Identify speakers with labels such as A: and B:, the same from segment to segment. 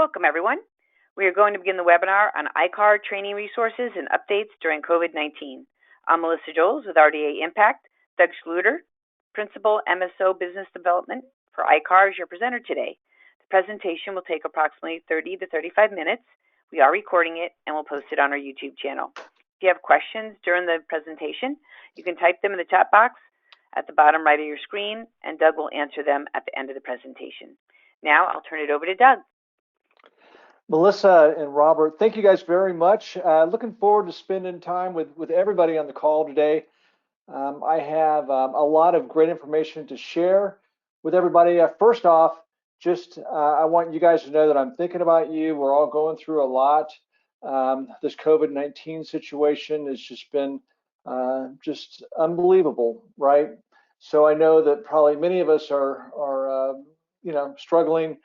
A: Welcome, everyone. We are going to begin the webinar on ICAR training resources and updates during COVID-19. I'm Melissa Joles with RDA Impact. Doug Schlueter, Principal MSO Business Development for ICAR, is your presenter today. The presentation will take approximately 30 to 35 minutes. We are recording it and we'll post it on our YouTube channel. If you have questions during the presentation, you can type them in the chat box at the bottom right of your screen, and Doug will answer them at the end of the presentation. Now I'll turn it over to Doug.
B: Melissa and Robert, thank you guys very much. Looking forward to spending time with everybody on the call today. I have a lot of great information to share with everybody. First off, I want you guys to know that I'm thinking about you. We're all going through a lot. This COVID-19 situation has just been just unbelievable, right? So I know that probably many of us are struggling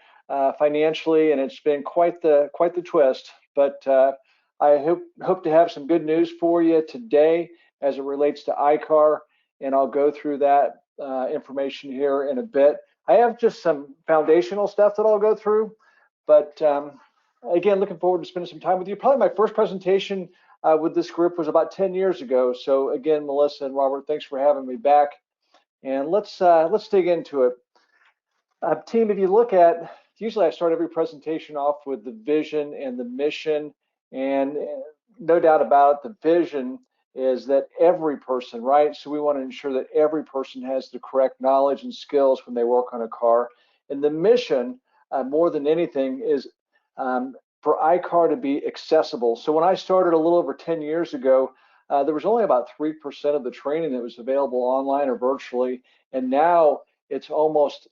B: financially, and it's been quite the twist. But I hope to have some good news for you today as it relates to ICAR, and I'll go through that information here in a bit. I have just some foundational stuff that I'll go through, but again, looking forward to spending some time with you. Probably my first presentation with this group was about 10 years ago. So again, Melissa and Robert, thanks for having me back. And let's dig into it. Team, if you look at, usually I start every presentation off with the vision and the mission, and no doubt about it, the vision is that every person, right? So we want to ensure that every person has the correct knowledge and skills when they work on a car. And the mission, more than anything, is for ICAR to be accessible. So when I started a little over 10 years ago, there was only about 3% of the training that was available online or virtually, and now it's almost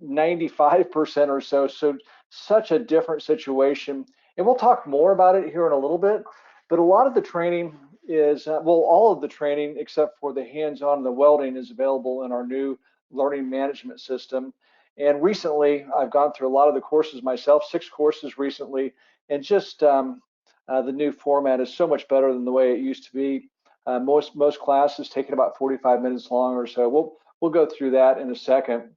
B: 95% or so. So such a different situation, and we'll talk more about it here in a little bit. But a lot of the training is, all of the training except for the hands-on and the welding is available in our new learning management system. And recently, I've gone through a lot of the courses myself, 6 courses recently, and just the new format is so much better than the way it used to be. Most classes taking about 45 minutes long or so. We'll go through that in a second.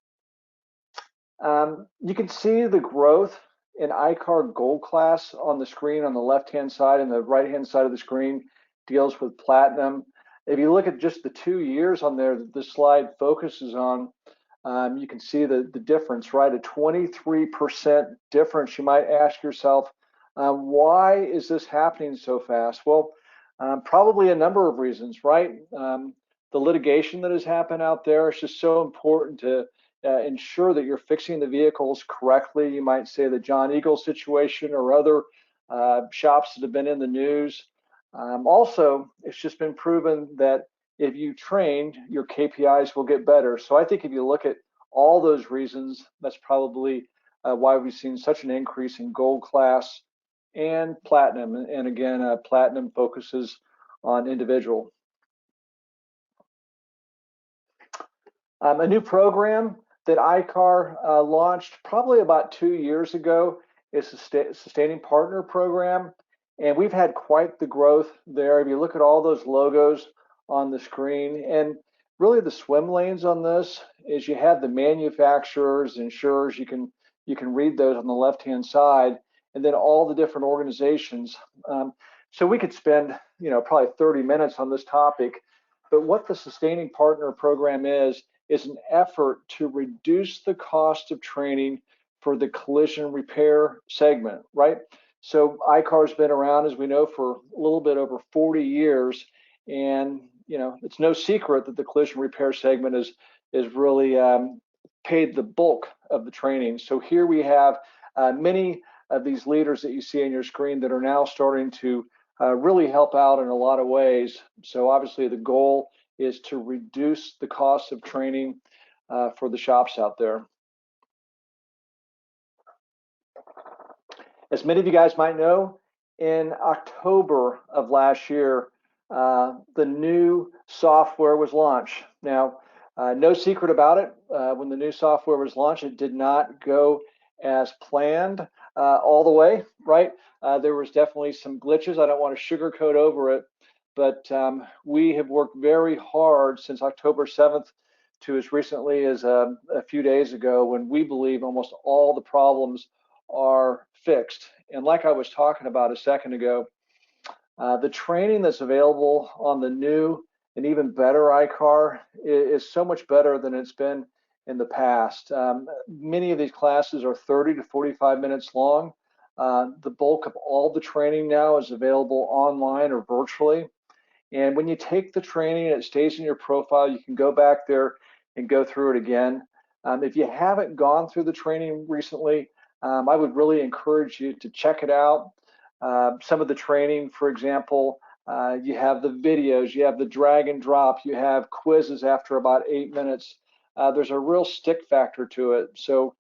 B: You can see the growth in ICAR Gold class on the screen on the left-hand side, and the right-hand side of the screen deals with Platinum. If you look at just the 2 years on there that this slide focuses on, you can see the difference, right? A 23% difference. You might ask yourself, why is this happening so fast? Well, probably a number of reasons, right? The litigation that has happened out there is just so important to ensure that you're fixing the vehicles correctly. You might say the John Eagle situation or other shops that have been in the news. Also, it's just been proven that if you train, your KPIs will get better. So I think if you look at all those reasons, that's probably why we've seen such an increase in Gold class and Platinum. And again, Platinum focuses on individual. A new program that ICAR launched probably about 2 years ago is the Sustaining Partner Program. And we've had quite the growth there. If you look at all those logos on the screen, and really the swim lanes on this is you have the manufacturers, insurers, you can read those on the left-hand side, and then all the different organizations. So we could spend probably 30 minutes on this topic, but what the Sustaining Partner Program is an effort to reduce the cost of training for the collision repair segment, right? So ICAR's been around, as we know, for a little bit over 40 years, and it's no secret that the collision repair segment is really paid the bulk of the training. So here we have many of these leaders that you see on your screen that are now starting to really help out in a lot of ways. So obviously the goal is to reduce the cost of training for the shops out there. As many of you guys might know, in October of last year, the new software was launched. Now, no secret about it. When the new software was launched, it did not go as planned all the way, right? There was definitely some glitches. I don't want to sugarcoat over it, but we have worked very hard since October 7th to as recently as a few days ago, when we believe almost all the problems are fixed. And like I was talking about a second ago, the training that's available on the new and even better ICAR is so much better than it's been in the past. Many of these classes are 30 to 45 minutes long. The bulk of all the training now is available online or virtually. And when you take the training and it stays in your profile, you can go back there and go through it again. If you haven't gone through the training recently, I would really encourage you to check it out. Some of the training, for example, you have the videos, you have the drag and drop, you have quizzes after about 8 minutes. There's a real stick factor to it. So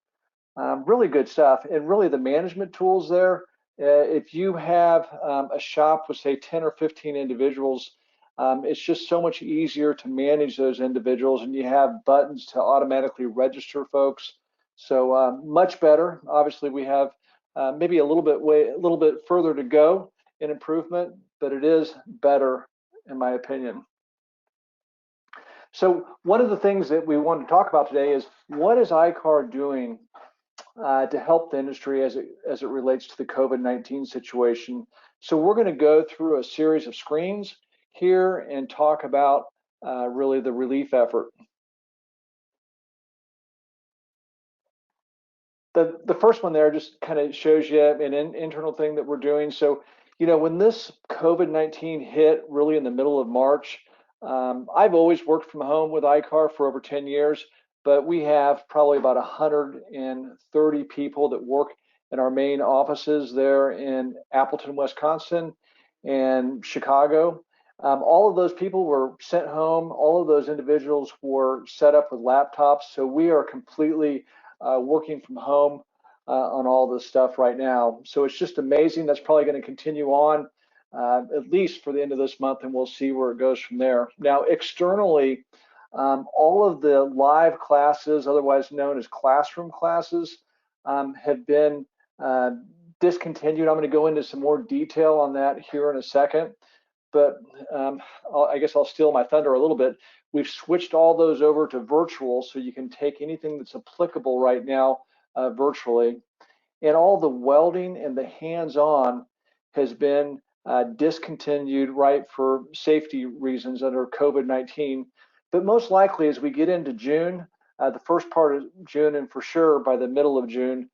B: really good stuff. And really the management tools there, if you have a shop with say 10 or 15 individuals, it's just so much easier to manage those individuals, and you have buttons to automatically register folks. So much better. Obviously we have maybe a little bit further to go in improvement, but it is better in my opinion. So one of the things that we want to talk about today is what is ICAR doing to help the industry as it relates to the COVID-19 situation. So we're going to go through a series of screens here and talk about really the relief effort. The first one there just kind of shows you an internal thing that we're doing. So, when this COVID-19 hit really in the middle of March, I've always worked from home with ICAR for over 10 years, but we have probably about 130 people that work in our main offices there in Appleton, Wisconsin and Chicago. All of those people were sent home. All of those individuals were set up with laptops. So we are completely working from home on all this stuff right now. So it's just amazing. That's probably going to continue on at least for the end of this month, and we'll see where it goes from there. Now, externally, all of the live classes, otherwise known as classroom classes, have been discontinued. I'm going to go into some more detail on that here in a second, but I guess I'll steal my thunder a little bit. We've switched all those over to virtual, so you can take anything that's applicable right now virtually. And all the welding and the hands-on has been discontinued, right, for safety reasons under COVID-19. But most likely as we get into June, the first part of June, and for sure by the middle of June,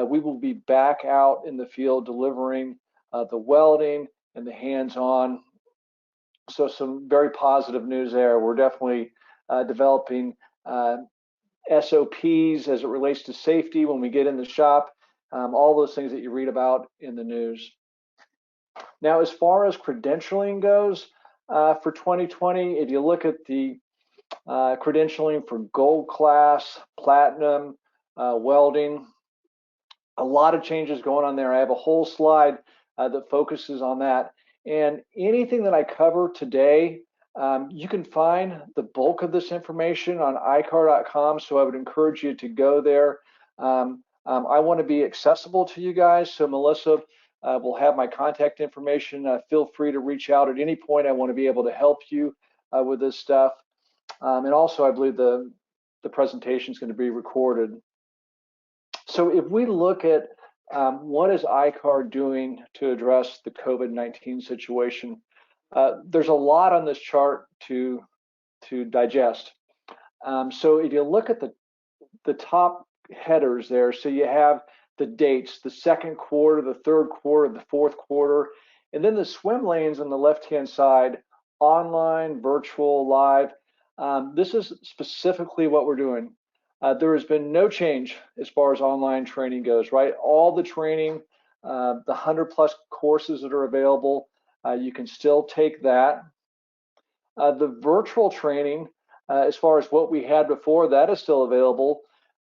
B: we will be back out in the field delivering the welding and the hands-on. So some very positive news there. We're definitely developing SOPs as it relates to safety when we get in the shop, all those things that you read about in the news. Now, as far as credentialing goes for 2020, if you look at the credentialing for gold class, platinum, welding, a lot of changes going on there. I have a whole slide that focuses on that. And anything that I cover today, you can find the bulk of this information on icar.com, so I would encourage you to go there. I want to be accessible to you guys, so Melissa will have my contact information. Feel free to reach out at any point. I want to be able to help you with this stuff. And also, I believe the presentation is going to be recorded. So if we look at what is ICAR doing to address the COVID-19 situation, there's a lot on this chart to digest. So if you look at the top headers there, so you have the dates, the second quarter, the third quarter, the fourth quarter, and then the swim lanes on the left-hand side, online, virtual, live. This is specifically what we're doing. There has been no change as far as online training goes, right? All the training, the 100+ courses that are available, you can still take that. The virtual training, as far as what we had before, that is still available,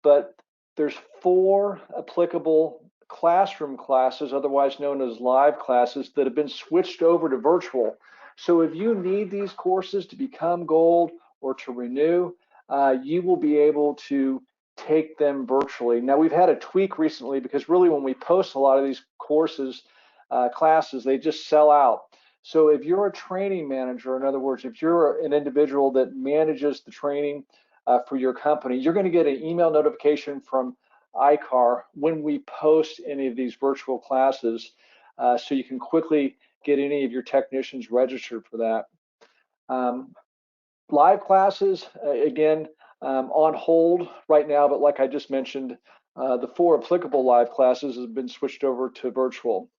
B: but there's 4 applicable classroom classes, otherwise known as live classes, that have been switched over to virtual. So if you need these courses to become gold or to renew, you will be able to take them virtually. Now, we've had a tweak recently because really when we post a lot of these courses, classes, they just sell out. So if you're a training manager, in other words, if you're an individual that manages the training for your company, you're going to get an email notification from ICAR when we post any of these virtual classes, so you can quickly get any of your technicians registered for that. Live classes, again, on hold right now, but like I just mentioned, the 4 applicable live classes have been switched over to virtual.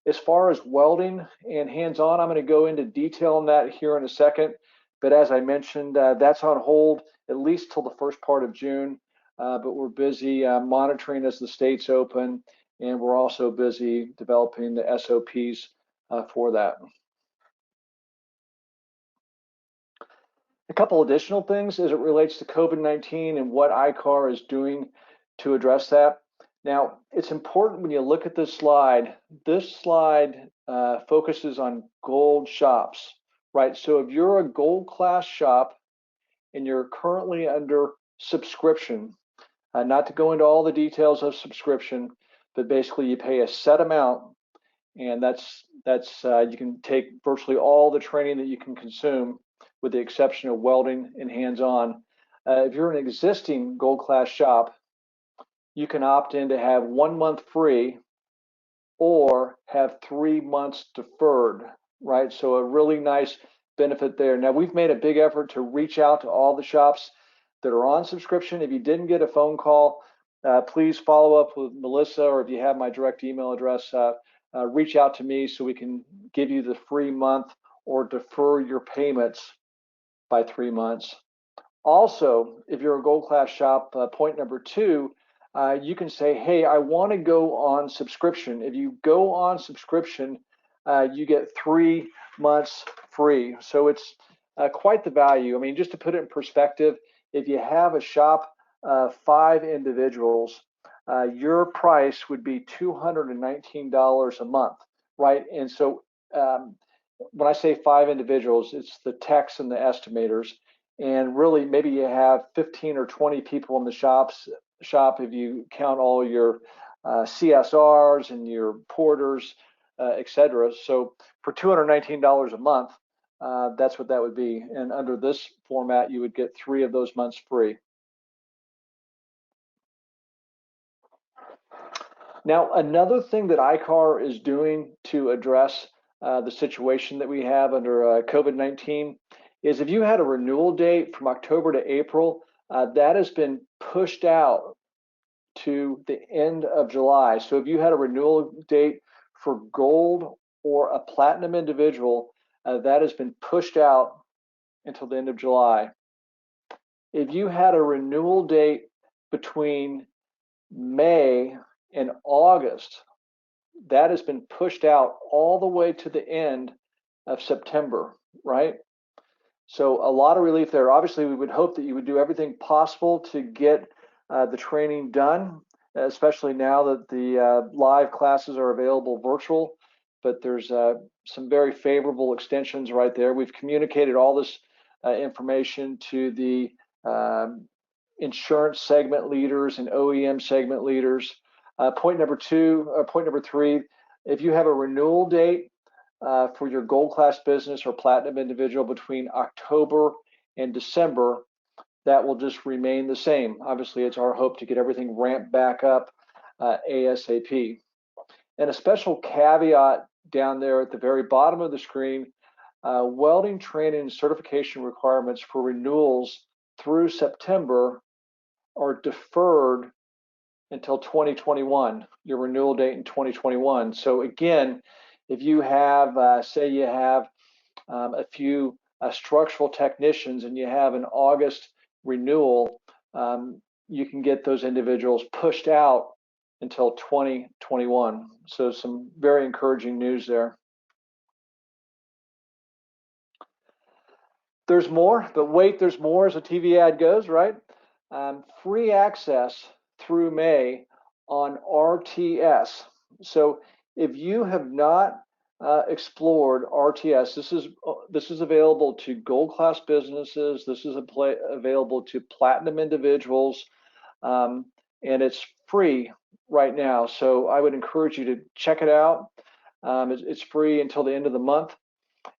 B: As far as welding and hands-on, I'm going to go into detail on that here in a second. But as I mentioned, that's on hold at least till the first part of June. But we're busy monitoring as the states open, and we're also busy developing the SOPs for that. A couple additional things as it relates to COVID-19 and what ICAR is doing to address that. Now, it's important when you look at this slide focuses on gold shops, right? So if you're a gold class shop and you're currently under subscription, not to go into all the details of subscription, but basically you pay a set amount, and that's you can take virtually all the training that you can consume, with the exception of welding and hands-on. If you're an existing gold class shop, you can opt in to have 1 month free or have 3 months deferred, right? So a really nice benefit there. Now, we've made a big effort to reach out to all the shops that are on subscription. If you didn't get a phone call, please follow up with Melissa, or if you have my direct email address, reach out to me so we can give you the free month or defer your payments by 3 months. Also, if you're a gold class shop, point number 2, you can say, hey, I want to go on subscription. If you go on subscription, you get 3 months free. So it's quite the value. I mean, just to put it in perspective, if you have a shop of 5 individuals, your price would be $219 a month, right? And so when I say 5 individuals, it's the techs and the estimators. And really, maybe you have 15 or 20 people in the shop if you count all your CSRs and your porters, etc. So for $219 a month, that's what that would be. And under this format, you would get 3 of those months free. Now, another thing that ICAR is doing to address the situation that we have under COVID-19 is if you had a renewal date from October to April, that has been pushed out to the end of July. So if you had a renewal date for gold or a platinum individual, that has been pushed out until the end of July. If you had a renewal date between May and August, that has been pushed out all the way to the end of September, right? So a lot of relief there. Obviously, we would hope that you would do everything possible to get the training done, especially now that the live classes are available virtual, but there's some very favorable extensions right there. We've communicated all this information to the insurance segment leaders and OEM segment leaders. Point number 3, if you have a renewal date for your gold class business or platinum individual between October and December, that will just remain the same. Obviously, it's our hope to get everything ramped back up ASAP. And a special caveat down there at the very bottom of the screen, welding training and certification requirements for renewals through September are deferred until 2021, your renewal date in 2021. So again, if you have, say you have a few structural technicians and you have an August renewal, you can get those individuals pushed out until 2021. So some very encouraging news there. There's more, but wait, there's more as a TV ad goes, right? Free access through May on RTS. So if you have not explored RTS, this is available to gold class businesses. This is available to platinum individuals, and it's free right now. So I would encourage you to check it out. It's free until the end of the month.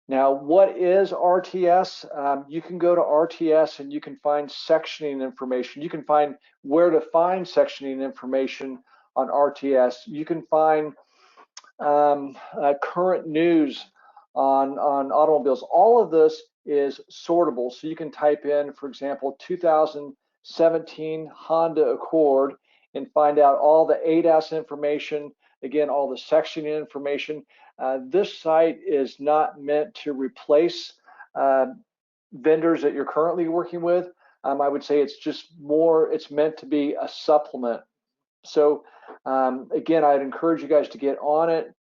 B: Now, what is RTS? You can go to RTS and you can find sectioning information. You can find where to find sectioning information on RTS. You can find current news on automobiles. All of this is sortable. So you can type in, for example, 2017 Honda Accord and find out all the ADAS information, again, all the sectioning information. This site is not meant to replace vendors that you're currently working with. I would say it's just more, it's meant to be a supplement. So again, I'd encourage you guys to get on it.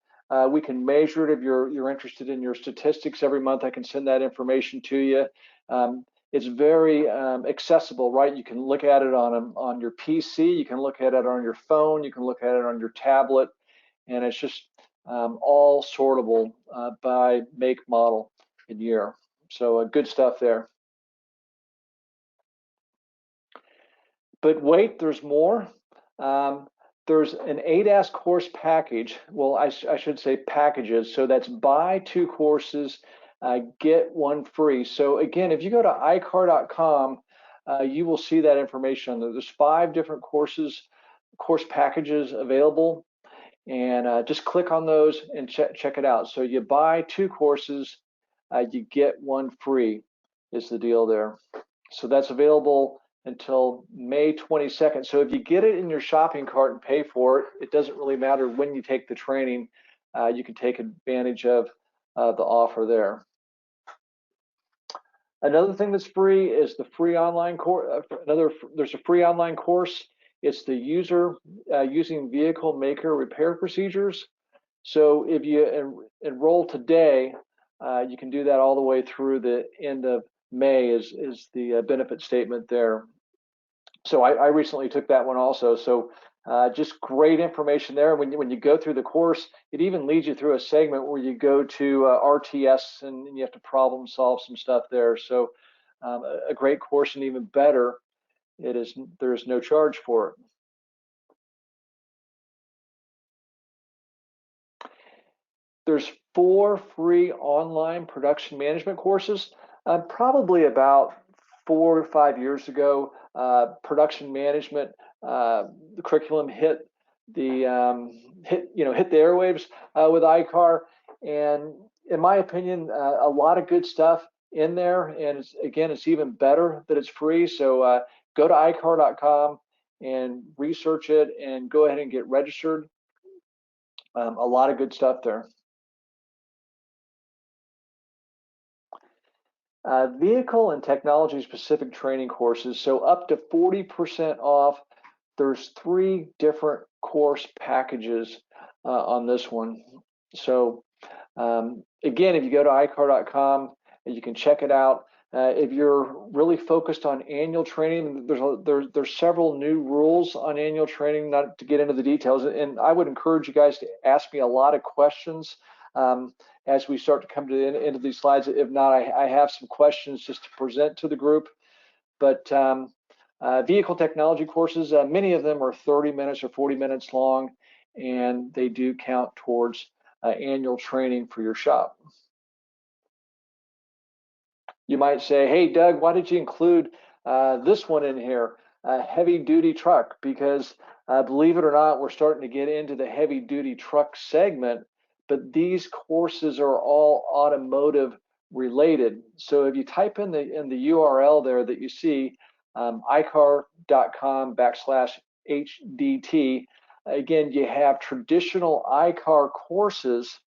B: We can measure it if you're interested in your statistics every month. I can send that information to you. It's very accessible, right? You can look at it on your PC, you can look at it on your phone, you can look at it on your tablet, and it's just all sortable by make, model, and year. So good stuff there. But wait, there's more. There's an ADAS course package. Well, I should say packages. So that's buy 2 courses, get 1 free. So again, if you go to ICAR.com, you will see that information. There's 5 different course packages available, and just click on those and check it out. So you buy 2 courses, you get 1 free is the deal there. So that's available until May 22nd. So if you get it in your shopping cart and pay for it, it doesn't really matter when you take the training. You can take advantage of the offer there. Another thing that's free is the free online course. There's a free online course. It's the using vehicle maker repair procedures. So if you enroll today, you can do that all the way through the end of May is the benefit statement there. So I recently took that one also. So just great information there. When you go through the course, it even leads you through a segment where you go to RTS and you have to problem solve some stuff there. So a great course, and even better, there's no charge for it. There's 4 free online production management courses. Probably about 4 or 5 years ago, production management the curriculum hit the airwaves with ICAR, and in my opinion, a lot of good stuff in there. And it's even better that it's free. So go to ICAR.com and research it, and go ahead and get registered. A lot of good stuff there. Vehicle and technology specific training courses, so up to 40% off. There's 3 different course packages on this one. So again, if you go to icar.com, you can check it out. If you're really focused on annual training, there's several new rules on annual training, not to get into the details. And I would encourage you guys to ask me a lot of questions as we start to come to the end of these slides. If not, I have some questions just to present to the group. But vehicle technology courses, many of them are 30 minutes or 40 minutes long, and they do count towards annual training for your shop. You might say, hey, Doug, why did you include this one in here, heavy duty truck? Because believe it or not, we're starting to get into the heavy duty truck segment, but these courses are all automotive related. So if you type in the URL there that you see, icar.com/HDT, again, you have traditional ICAR courses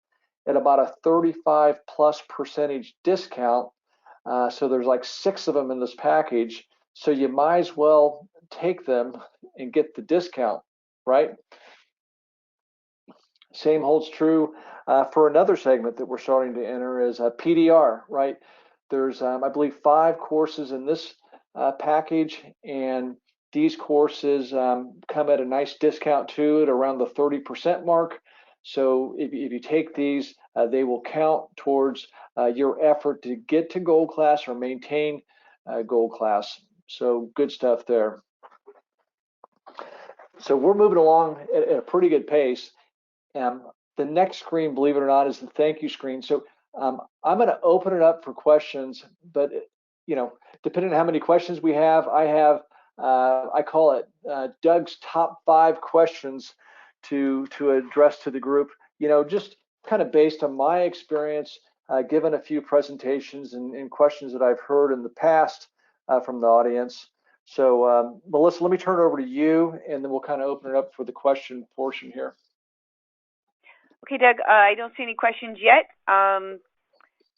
B: at about a 35+% discount. So there's like 6 of them in this package. So you might as well take them and get the discount, right? Same holds true for another segment that we're starting to enter is PDR, right? There's, I believe, 5 courses in this package, and these courses come at a nice discount too, at around the 30% mark. So if you take these, they will count towards your effort to get to gold class or maintain gold class. So good stuff there. So we're moving along at a pretty good pace. The next screen, believe it or not, is the thank you screen. So I'm going to open it up for questions, but depending on how many questions we have, I call it Doug's top 5 questions to address to the group. Just kind of based on my experience, given a few presentations and questions that I've heard in the past from the audience. So Melissa, let me turn it over to you, and then we'll kind of open it up for the question portion here.
A: Okay, Doug, I don't see any questions yet.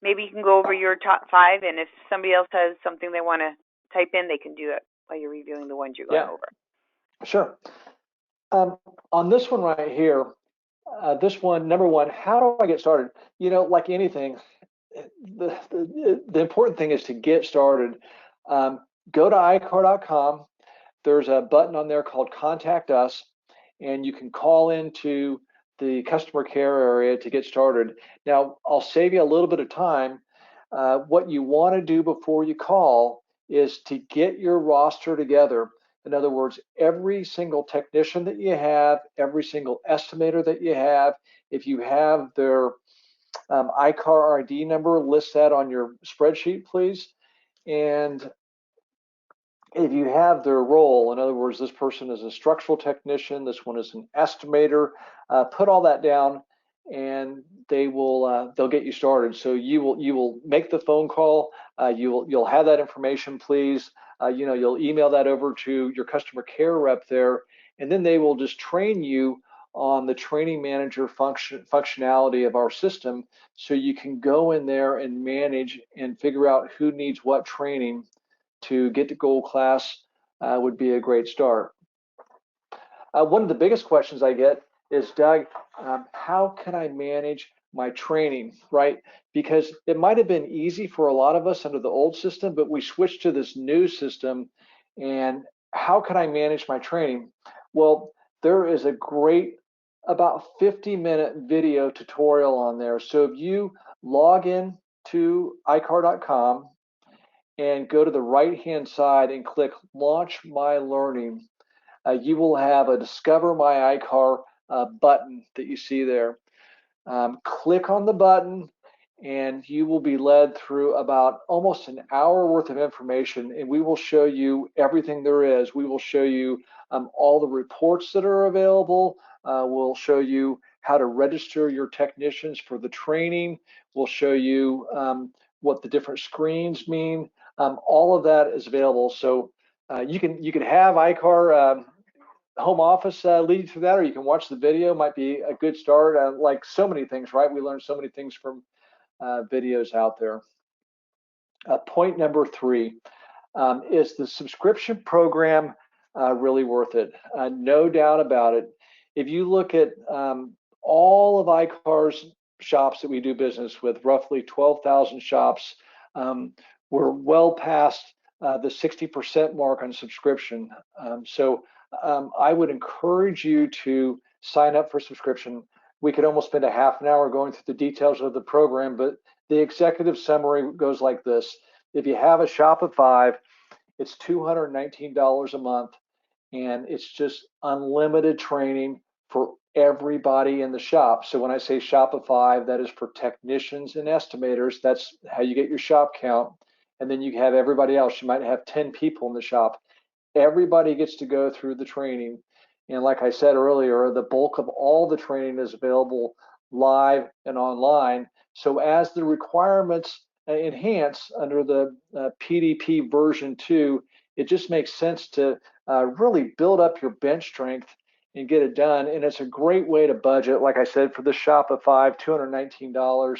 A: Maybe you can go over your top 5, and if somebody else has something they want to type in, they can do it while you're reviewing the ones you're going over.
B: Sure. On this one right here, this one, number 1, how do I get started? Like anything, the important thing is to get started. Go to ICAR.com. There's a button on there called Contact Us, and you can call into the customer care area to get started. Now, I'll save you a little bit of time. What you want to do before you call is to get your roster together. In other words, every single technician that you have, every single estimator that you have, if you have their ICAR ID number, list that on your spreadsheet, please. And if you have their role, in other words, this person is a structural technician, this one is an estimator, put all that down, and they'll get you started. So you will make the phone call. You'll have that information, please. You'll email that over to your customer care rep there, and then they will just train you on the training manager functionality of our system, so you can go in there and manage and figure out who needs what training to get to gold class. Would be a great start. One of the biggest questions I get is, Doug, how can I manage my training, right? Because it might have been easy for a lot of us under the old system, but we switched to this new system, and how can I manage my training? Well, there is a great about 50-minute video tutorial on there. So if you log in to icar.com and go to the right-hand side and click Launch My Learning, you will have a Discover My ICAR button that you see there. Click on the button, and you will be led through about almost an hour worth of information, and we will show you everything there is. We will show you all the reports that are available. We'll show you how to register your technicians for the training. We'll show you what the different screens mean. All of that is available. So you can have ICAR home office lead you through that, or you can watch the video. Might be a good start. Like so many things, right? We learn so many things from videos out there. Point number 3, is the subscription program really worth it? No doubt about it. If you look at all of ICAR's shops that we do business with, roughly 12,000 shops, we're well past the 60% mark on subscription. So I would encourage you to sign up for subscription. We could almost spend a half an hour going through the details of the program, but the executive summary goes like this. If you have a shop of 5, it's $219 a month, and it's just unlimited training for everybody in the shop. So when I say shop of 5, that is for technicians and estimators. That's how you get your shop count. And then you have everybody else. You might have 10 people in the shop. Everybody gets to go through the training. And like I said earlier, the bulk of all the training is available live and online. So as the requirements enhance under the PDP version 2, it just makes sense to really build up your bench strength and get it done. And it's a great way to budget. Like I said, for the shop of 5, $219,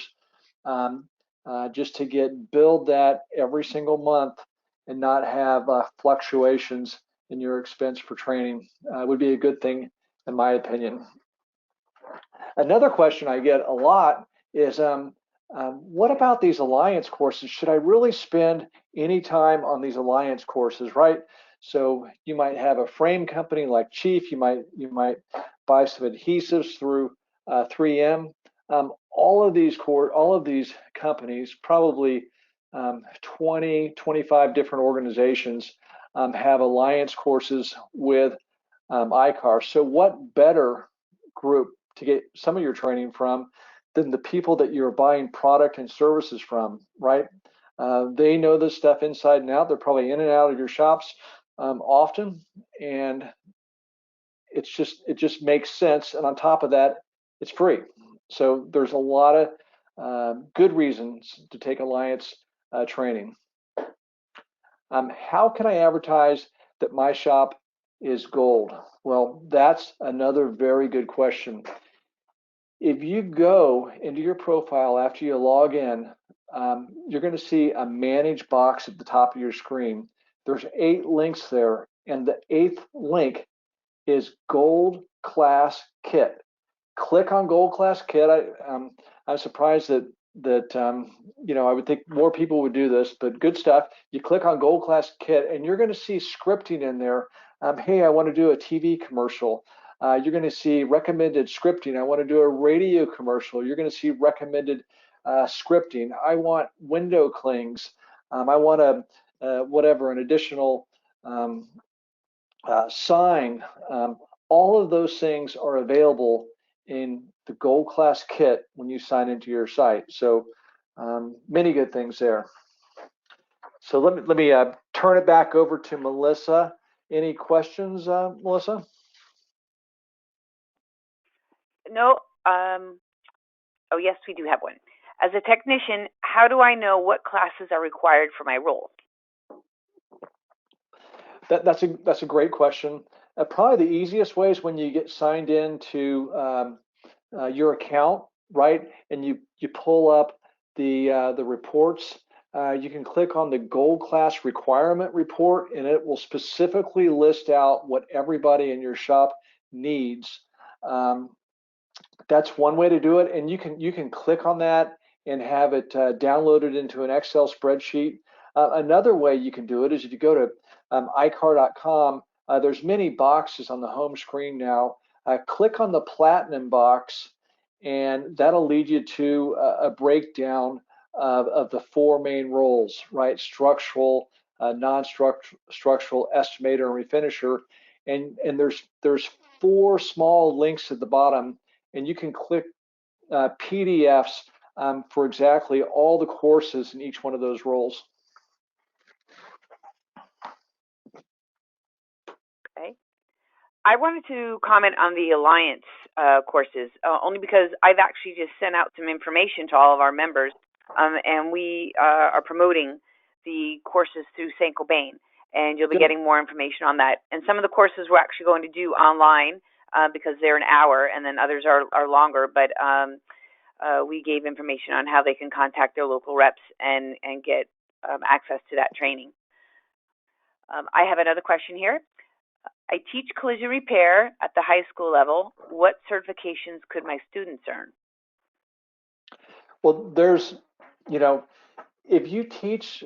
B: just to build that every single month and not have fluctuations in your expense for training would be a good thing, in my opinion. Another question I get a lot is, what about these alliance courses? Should I really spend any time on these alliance courses, right? So you might have a frame company like Chief. You might buy some adhesives through 3M. All of these companies, probably 20, 25 different organizations, have alliance courses with ICAR. So what better group to get some of your training from than the people that you're buying product and services from, right? They know this stuff inside and out. They're probably in and out of your shops often, and it just makes sense. And on top of that, it's free. So there's a lot of good reasons to take Alliance training. How can I advertise that my shop is gold? Well, that's another very good question. If you go into your profile after you log in, you're going to see a manage box at the top of your screen. There's 8 links there, and the 8th link is Gold Class Kit. Click on Gold Class Kit. I'm surprised that I would think more people would do this, but good stuff. You click on Gold Class Kit, and you're going to see scripting in there. Hey, I want to do a TV commercial. You're going to see recommended scripting. I want to do a radio commercial. You're going to see recommended scripting. I want window clings. I want an additional sign. All of those things are available in the Gold Class Kit when you sign into your site. So many good things there. So let me turn it back over to Melissa. Any questions, Melissa?
A: No. Oh, yes, we do have one. As a technician, how do I know what classes are required for my role?
B: That's a great question. Probably the easiest way is when you get signed into your account, right? And you pull up the reports. You can click on the Gold Class Requirement Report, and it will specifically list out what everybody in your shop needs. That's one way to do it, and you can click on that and have it downloaded into an Excel spreadsheet. Another way you can do it is if you go to ICAR.com. There's many boxes on the home screen now. Click on the Platinum box, and that'll lead you to a breakdown of the 4 main roles, right? Structural, non-structural, estimator, and refinisher. And there's 4 small links at the bottom, and you can click PDFs for exactly all the courses in each one of those roles.
A: Okay. I wanted to comment on the Alliance courses, only because I've actually just sent out some information to all of our members, and we are promoting the courses through St. Cobain, and you'll be getting more information on that. And some of the courses we're actually going to do online because they're an hour, and then others are longer, but we gave information on how they can contact their local reps and get access to that training. I have another question here. I teach collision repair at the high school level. What certifications could my students earn?
B: Well, there's, if you teach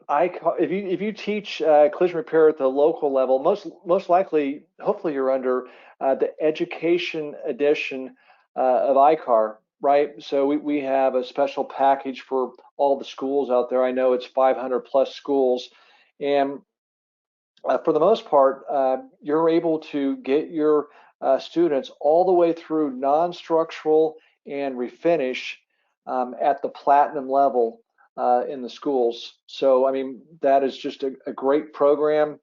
B: if you teach collision repair at the local level, most likely, hopefully, you're under the education edition of ICAR, right? So we have a special package for all the schools out there. I know it's 500 plus schools, and for the most part, you're able to get your students all the way through non-structural and refinish at the platinum level in the schools. So, I mean, that is just a great program.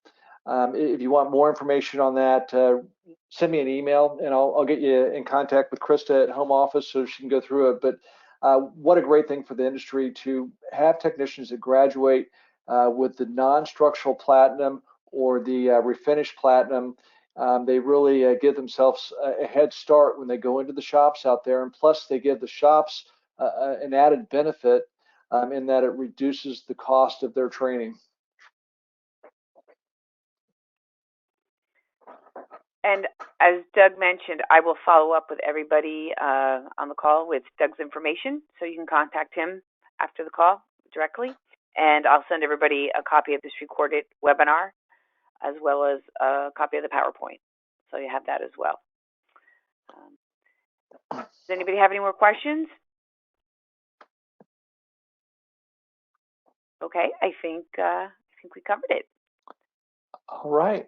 B: If you want more information on that, send me an email and I'll get you in contact with Krista at home office so she can go through it. But what a great thing for the industry to have technicians that graduate with the non-structural platinum or the refinish platinum. They really give themselves a head start when they go into the shops out there, and plus they give the shops an added benefit in that it reduces the cost of their training.
A: And as Doug mentioned, I will follow up with everybody on the call with Doug's information, so you can contact him after the call directly. And I'll send everybody a copy of this recorded webinar, as well as a copy of the PowerPoint. So you have that as well. Does anybody have any more questions? Okay, I think we covered it.
B: All right.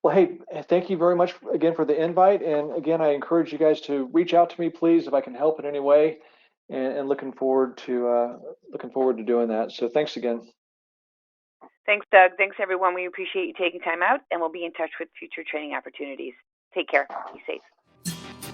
B: Well, hey, thank you very much again for the invite. And again, I encourage you guys to reach out to me, please, if I can help in any way. And looking forward to doing that. So thanks again.
A: Thanks, Doug. Thanks, everyone. We appreciate you taking time out, and we'll be in touch with future training opportunities. Take care. Be safe.